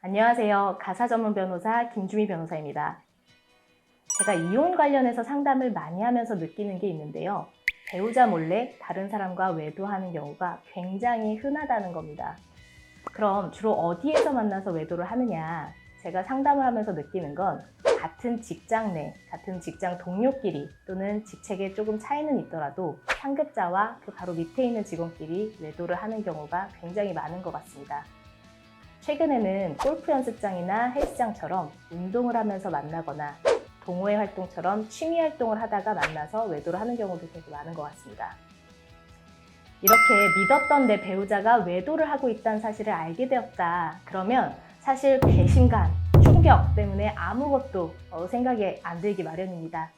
안녕하세요. 가사 전문 변호사 김주미 변호사입니다. 제가 이혼 관련해서 상담을 많이 하면서 느끼는 게 있는데요. 배우자 몰래 다른 사람과 외도하는 경우가 굉장히 흔하다는 겁니다. 그럼 주로 어디에서 만나서 외도를 하느냐? 제가 상담을 하면서 느끼는 건 같은 직장 내, 같은 직장 동료끼리 또는 직책에 조금 차이는 있더라도 상급자와 그 바로 밑에 있는 직원끼리 외도를 하는 경우가 굉장히 많은 것 같습니다. 최근에는 골프 연습장이나 헬스장처럼 운동을 하면서 만나거나 동호회 활동처럼 취미 활동을 하다가 만나서 외도를 하는 경우도 되게 많은 것 같습니다. 이렇게 믿었던 내 배우자가 외도를 하고 있다는 사실을 알게 되었다. 그러면 사실 배신감, 충격 때문에 아무것도 생각이 안 들기 마련입니다.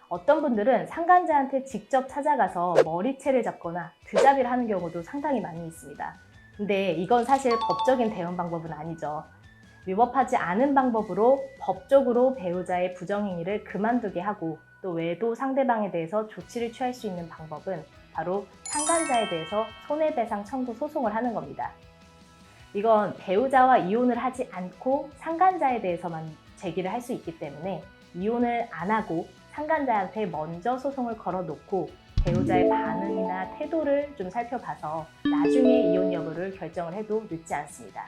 어떤 분들은 상간자한테 직접 찾아가서 머리채를 잡거나 드잡이를 하는 경우도 상당히 많이 있습니다. 근데 이건 사실 법적인 대응 방법은 아니죠. 위법하지 않은 방법으로 법적으로 배우자의 부정행위를 그만두게 하고 또 외도 상대방에 대해서 조치를 취할 수 있는 방법은 바로 상간자에 대해서 손해배상 청구 소송을 하는 겁니다. 이건 배우자와 이혼을 하지 않고 상간자에 대해서만 제기를 할 수 있기 때문에 이혼을 안 하고 상간자한테 먼저 소송을 걸어놓고 배우자의 반응이나 태도를 좀 살펴봐서 나중에 이혼 여부를 결정을 해도 늦지 않습니다.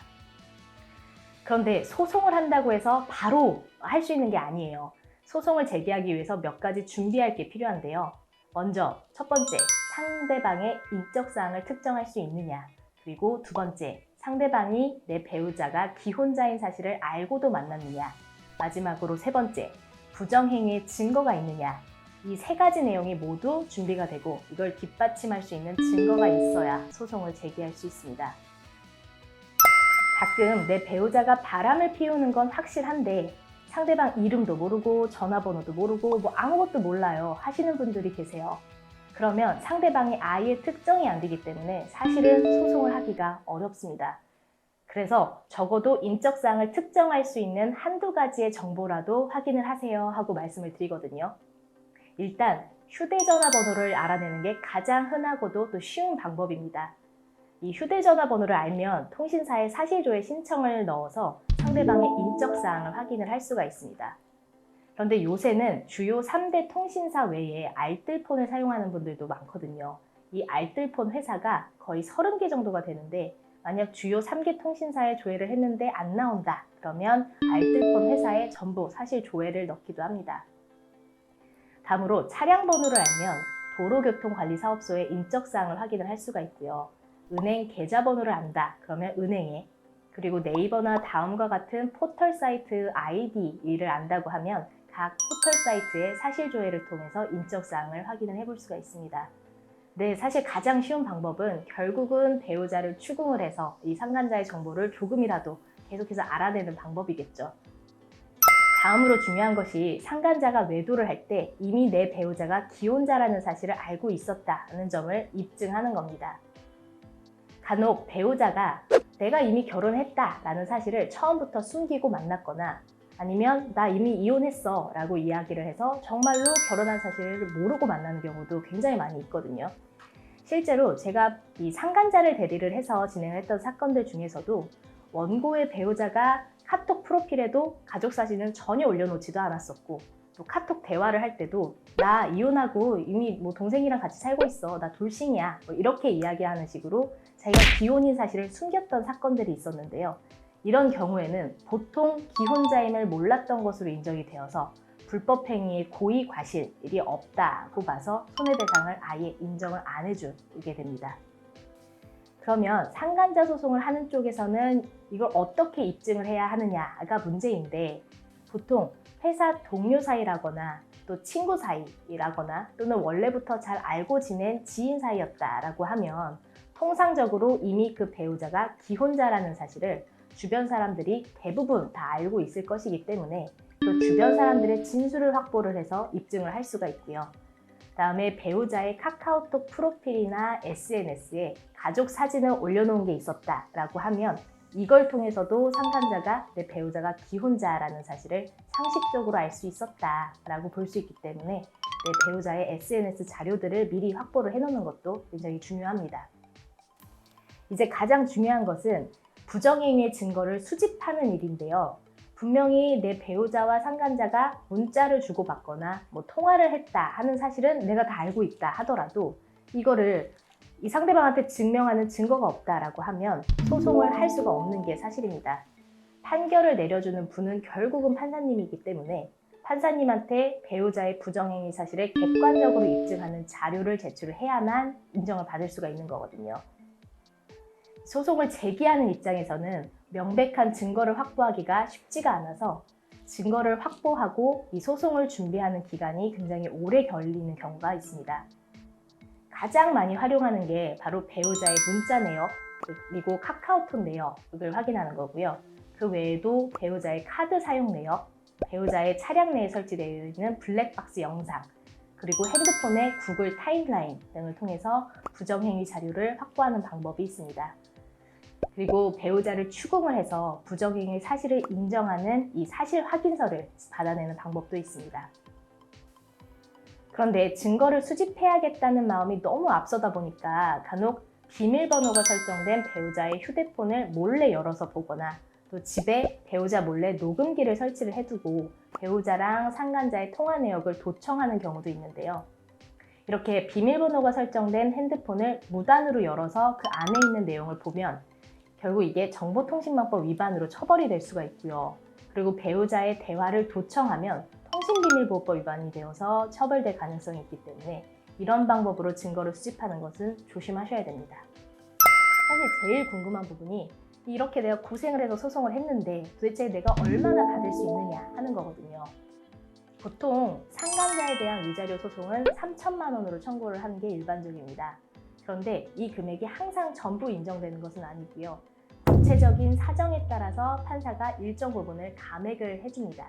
그런데 소송을 한다고 해서 바로 할 수 있는 게 아니에요. 소송을 제기하기 위해서 몇 가지 준비할 게 필요한데요. 먼저 첫 번째, 상대방의 인적사항을 특정할 수 있느냐. 그리고 두 번째, 상대방이 내 배우자가 기혼자인 사실을 알고도 만났느냐. 마지막으로 세 번째, 부정행위의 증거가 있느냐. 이 세 가지 내용이 모두 준비가 되고 이걸 뒷받침할 수 있는 증거가 있어야 소송을 제기할 수 있습니다. 가끔 내 배우자가 바람을 피우는 건 확실한데 상대방 이름도 모르고 전화번호도 모르고 아무것도 몰라요 하시는 분들이 계세요. 그러면 상대방이 아예 특정이 안 되기 때문에 사실은 소송을 하기가 어렵습니다. 그래서 적어도 인적사항을 특정할 수 있는 한두 가지의 정보라도 확인을 하세요 하고 말씀을 드리거든요. 일단 휴대전화 번호를 알아내는 게 가장 흔하고도 또 쉬운 방법입니다. 이 휴대전화 번호를 알면 통신사에 사실조회 신청을 넣어서 상대방의 인적사항을 확인을 할 수가 있습니다. 그런데 요새는 주요 3대 통신사 외에 알뜰폰을 사용하는 분들도 많거든요. 이 알뜰폰 회사가 거의 30개 정도가 되는데 만약 주요 3개 통신사에 조회를 했는데 안 나온다 그러면 알뜰폰 회사에 전부 사실 조회를 넣기도 합니다. 다음으로 차량 번호를 알면 도로교통관리사업소의 인적사항을 확인을 할 수가 있고요. 은행 계좌번호를 안다 그러면 은행에, 그리고 네이버나 다음과 같은 포털 사이트 아이디를 안다고 하면 각 포털 사이트의 사실 조회를 통해서 인적사항을 확인을 해볼 수가 있습니다. 네, 사실 가장 쉬운 방법은 결국은 배우자를 추궁을 해서 이 상간자의 정보를 조금이라도 계속해서 알아내는 방법이겠죠. 다음으로 중요한 것이 상간자가 외도를 할 때 이미 내 배우자가 기혼자라는 사실을 알고 있었다는 점을 입증하는 겁니다. 간혹 배우자가 내가 이미 결혼했다 라는 사실을 처음부터 숨기고 만났거나 아니면 나 이미 이혼했어 라고 이야기를 해서 정말로 결혼한 사실을 모르고 만나는 경우도 굉장히 많이 있거든요. 실제로 제가 이 상간자를 대리를 해서 진행을 했던 사건들 중에서도 원고의 배우자가 카톡 프로필에도 가족 사진은 전혀 올려놓지도 않았었고 또 카톡 대화를 할 때도 나 이혼하고 이미 동생이랑 같이 살고 있어 나 돌싱이야 이렇게 이야기하는 식으로 자기가 기혼인 사실을 숨겼던 사건들이 있었는데요. 이런 경우에는 보통 기혼자임을 몰랐던 것으로 인정이 되어서 불법행위의 고의 과실이 없다고 봐서 손해배상을 아예 인정을 안 해주게 됩니다. 그러면 상간자 소송을 하는 쪽에서는 이걸 어떻게 입증을 해야 하느냐가 문제인데 보통 회사 동료 사이라거나 또 친구 사이라거나 또는 원래부터 잘 알고 지낸 지인 사이였다라고 하면 통상적으로 이미 그 배우자가 기혼자라는 사실을 주변 사람들이 대부분 다 알고 있을 것이기 때문에 또 주변 사람들의 진술을 확보를 해서 입증을 할 수가 있고요. 다음에 배우자의 카카오톡 프로필이나 SNS에 가족 사진을 올려놓은 게 있었다라고 하면 이걸 통해서도 상간자가 내 배우자가 기혼자라는 사실을 상식적으로 알 수 있었다라고 볼 수 있기 때문에 내 배우자의 SNS 자료들을 미리 확보를 해놓는 것도 굉장히 중요합니다. 이제 가장 중요한 것은 부정행위의 증거를 수집하는 일인데요. 분명히 내 배우자와 상간자가 문자를 주고받거나 통화를 했다 하는 사실은 내가 다 알고 있다 하더라도 이거를 이 상대방한테 증명하는 증거가 없다라고 하면 소송을 할 수가 없는 게 사실입니다. 판결을 내려주는 분은 결국은 판사님이기 때문에 판사님한테 배우자의 부정행위 사실을 객관적으로 입증하는 자료를 제출을 해야만 인정을 받을 수가 있는 거거든요. 소송을 제기하는 입장에서는 명백한 증거를 확보하기가 쉽지가 않아서 증거를 확보하고 이 소송을 준비하는 기간이 굉장히 오래 걸리는 경우가 있습니다. 가장 많이 활용하는 게 바로 배우자의 문자 내역, 그리고 카카오톡 내역을 확인하는 거고요. 그 외에도 배우자의 카드 사용 내역, 배우자의 차량 내에 설치되어 있는 블랙박스 영상, 그리고 핸드폰의 구글 타임라인 등을 통해서 부정행위 자료를 확보하는 방법이 있습니다. 그리고 배우자를 추궁을 해서 부정행위 사실을 인정하는 이 사실 확인서를 받아내는 방법도 있습니다. 그런데 증거를 수집해야겠다는 마음이 너무 앞서다 보니까 간혹 비밀번호가 설정된 배우자의 휴대폰을 몰래 열어서 보거나 또 집에 배우자 몰래 녹음기를 설치를 해두고 배우자랑 상간자의 통화 내역을 도청하는 경우도 있는데요. 이렇게 비밀번호가 설정된 핸드폰을 무단으로 열어서 그 안에 있는 내용을 보면 결국 이게 정보통신망법 위반으로 처벌이 될 수가 있고요. 그리고 배우자의 대화를 도청하면 통신비밀보호법 위반이 되어서 처벌될 가능성이 있기 때문에 이런 방법으로 증거를 수집하는 것은 조심하셔야 됩니다. 사실 제일 궁금한 부분이 이렇게 내가 고생을 해서 소송을 했는데 도대체 내가 얼마나 받을 수 있느냐 하는 거거든요. 보통 상간자에 대한 위자료 소송은 3천만 원으로 청구를 하는 게 일반적입니다. 그런데 이 금액이 항상 전부 인정되는 것은 아니고요. 구체적인 사정에 따라서 판사가 일정 부분을 감액을 해줍니다.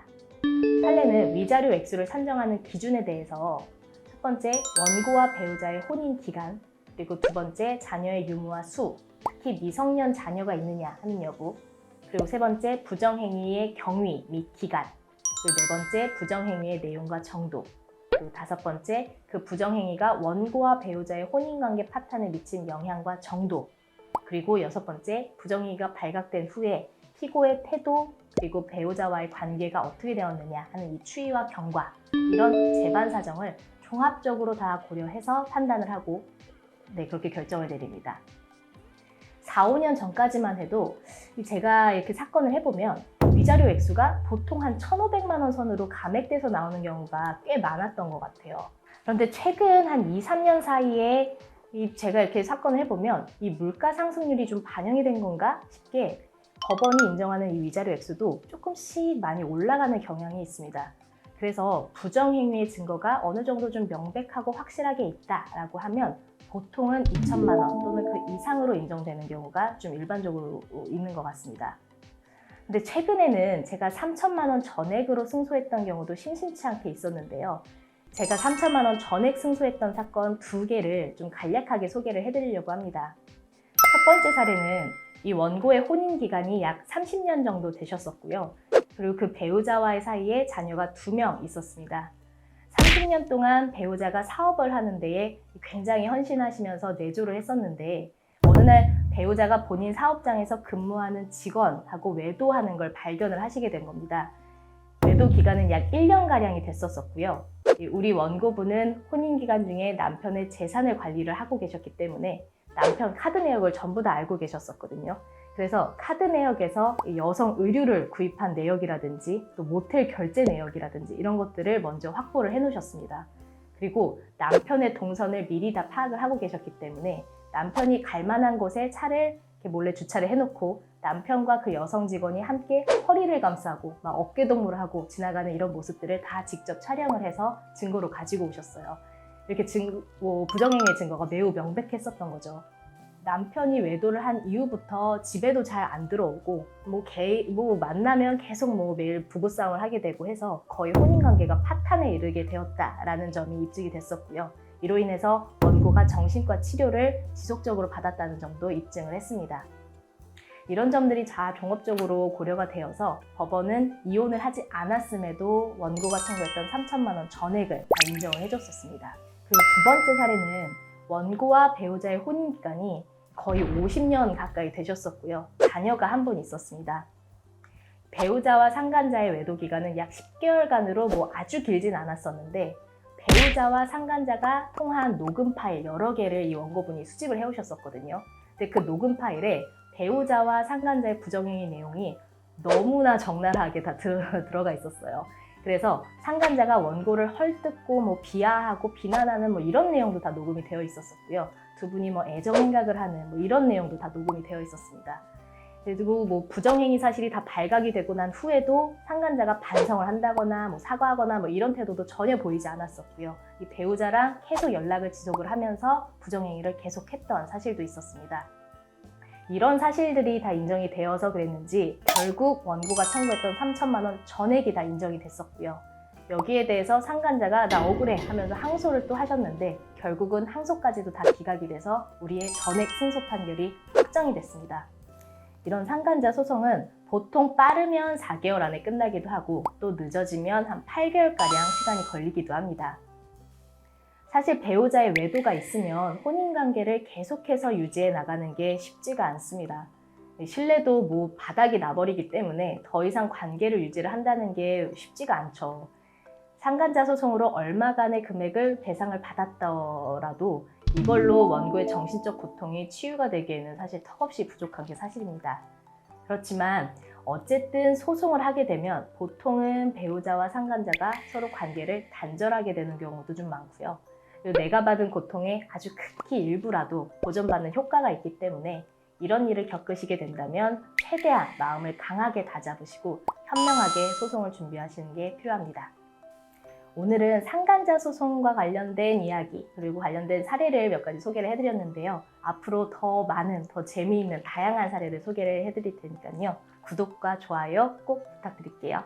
판례는 위자료 액수를 산정하는 기준에 대해서 첫 번째, 원고와 배우자의 혼인 기간, 그리고 두 번째, 자녀의 유무와 수, 특히 미성년 자녀가 있느냐 하는 여부, 그리고 세 번째, 부정행위의 경위 및 기간, 그리고 네 번째, 부정행위의 내용과 정도, 그리고 다섯 번째, 그 부정행위가 원고와 배우자의 혼인관계 파탄에 미친 영향과 정도, 그리고 여섯 번째, 부정행위가 발각된 후에 피고의 태도, 그리고 배우자와의 관계가 어떻게 되었느냐 하는 이 추이와 경과, 이런 재반 사정을 종합적으로 다 고려해서 판단을 하고 그렇게 결정을 내립니다. 4, 5년 전까지만 해도 제가 이렇게 사건을 해보면 위자료 액수가 보통 한 1,500만 원 선으로 감액돼서 나오는 경우가 꽤 많았던 것 같아요. 그런데 최근 한 2, 3년 사이에 제가 이렇게 사건을 해보면 이 물가 상승률이 좀 반영이 된 건가 싶게 법원이 인정하는 이 위자료 액수도 조금씩 많이 올라가는 경향이 있습니다. 그래서 부정행위의 증거가 어느 정도 좀 명백하고 확실하게 있다라고 하면 보통은 2천만 원 또는 그 이상으로 인정되는 경우가 좀 일반적으로 있는 것 같습니다. 근데 최근에는 제가 3천만 원 전액으로 승소했던 경우도 심심치 않게 있었는데요. 제가 3천만 원 전액 승소했던 사건 2개를 좀 간략하게 소개를 해드리려고 합니다. 첫 번째 사례는 이 원고의 혼인 기간이 약 30년 정도 되셨었고요. 그리고 그 배우자와의 사이에 자녀가 2명 있었습니다. 30년 동안 배우자가 사업을 하는 데에 굉장히 헌신하시면서 내조를 했었는데 어느 날 배우자가 본인 사업장에서 근무하는 직원하고 외도하는 걸 발견을 하시게 된 겁니다. 외도 기간은 약 1년가량이 됐었고요. 우리 원고분은 혼인 기간 중에 남편의 재산을 관리를 하고 계셨기 때문에 남편 카드 내역을 전부 다 알고 계셨었거든요. 그래서 카드 내역에서 여성 의류를 구입한 내역이라든지 또 모텔 결제 내역이라든지 이런 것들을 먼저 확보를 해 놓으셨습니다. 그리고 남편의 동선을 미리 다 파악을 하고 계셨기 때문에 남편이 갈 만한 곳에 차를 이렇게 몰래 주차를 해놓고 남편과 그 여성 직원이 함께 허리를 감싸고 막 어깨동무를 하고 지나가는 이런 모습들을 다 직접 촬영을 해서 증거로 가지고 오셨어요. 이렇게 부정행위의 증거가 매우 명백했었던 거죠. 남편이 외도를 한 이후부터 집에도 잘 안 들어오고 만나면 계속 매일 부부싸움을 하게 되고 해서 거의 혼인관계가 파탄에 이르게 되었다라는 점이 입증이 됐었고요. 이로 인해서 원고가 정신과 치료를 지속적으로 받았다는 점도 입증을 했습니다. 이런 점들이 다 종합적으로 고려가 되어서 법원은 이혼을 하지 않았음에도 원고가 청구했던 3천만 원 전액을 다 인정을 해줬었습니다. 그리고 두 번째 사례는 원고와 배우자의 혼인 기간이 거의 50년 가까이 되셨었고요. 자녀가 한 분 있었습니다. 배우자와 상간자의 외도 기간은 약 10개월간으로 뭐 아주 길진 않았었는데, 배우자와 상간자가 통화한 녹음 파일 여러 개를 이 원고분이 수집을 해오셨었거든요. 근데 그 녹음 파일에 배우자와 상간자의 부정행위 내용이 너무나 적나라하게 다 들어가 있었어요. 그래서 상간자가 원고를 헐뜯고 뭐 비하하고 비난하는 뭐 이런 내용도 다 녹음이 되어 있었었고요. 두 분이 뭐 애정 행각을 하는 뭐 이런 내용도 다 녹음이 되어 있었습니다. 그리고 뭐 부정행위 사실이 다 발각이 되고 난 후에도 상간자가 반성을 한다거나 뭐 사과하거나 뭐 이런 태도도 전혀 보이지 않았었고요. 이 배우자랑 계속 연락을 지속을 하면서 부정행위를 계속했던 사실도 있었습니다. 이런 사실들이 다 인정이 되어서 그랬는지 결국 원고가 청구했던 3천만 원 전액이 다 인정이 됐었고요. 여기에 대해서 상간자가 나 억울해 하면서 항소를 또 하셨는데 결국은 항소까지도 다 기각이 돼서 우리의 전액 승소 판결이 확정이 됐습니다. 이런 상간자 소송은 보통 빠르면 4개월 안에 끝나기도 하고 또 늦어지면 한 8개월가량 시간이 걸리기도 합니다. 사실 배우자의 외도가 있으면 혼인관계를 계속해서 유지해 나가는 게 쉽지가 않습니다. 신뢰도 뭐 바닥이 나버리기 때문에 더 이상 관계를 유지를 한다는 게 쉽지가 않죠. 상간자 소송으로 얼마간의 금액을 배상을 받았더라도 이걸로 원고의 정신적 고통이 치유가 되기에는 사실 턱없이 부족한 게 사실입니다. 그렇지만 어쨌든 소송을 하게 되면 보통은 배우자와 상간자가 서로 관계를 단절하게 되는 경우도 좀 많고요. 그리고 내가 받은 고통의 아주 극히 일부라도 보전받는 효과가 있기 때문에 이런 일을 겪으시게 된다면 최대한 마음을 강하게 다잡으시고 현명하게 소송을 준비하시는 게 필요합니다. 오늘은 상간자 소송과 관련된 이야기 그리고 관련된 사례를 몇 가지 소개를 해드렸는데요. 앞으로 더 많은, 더 재미있는 다양한 사례를 소개를 해드릴 테니까요. 구독과 좋아요 꼭 부탁드릴게요.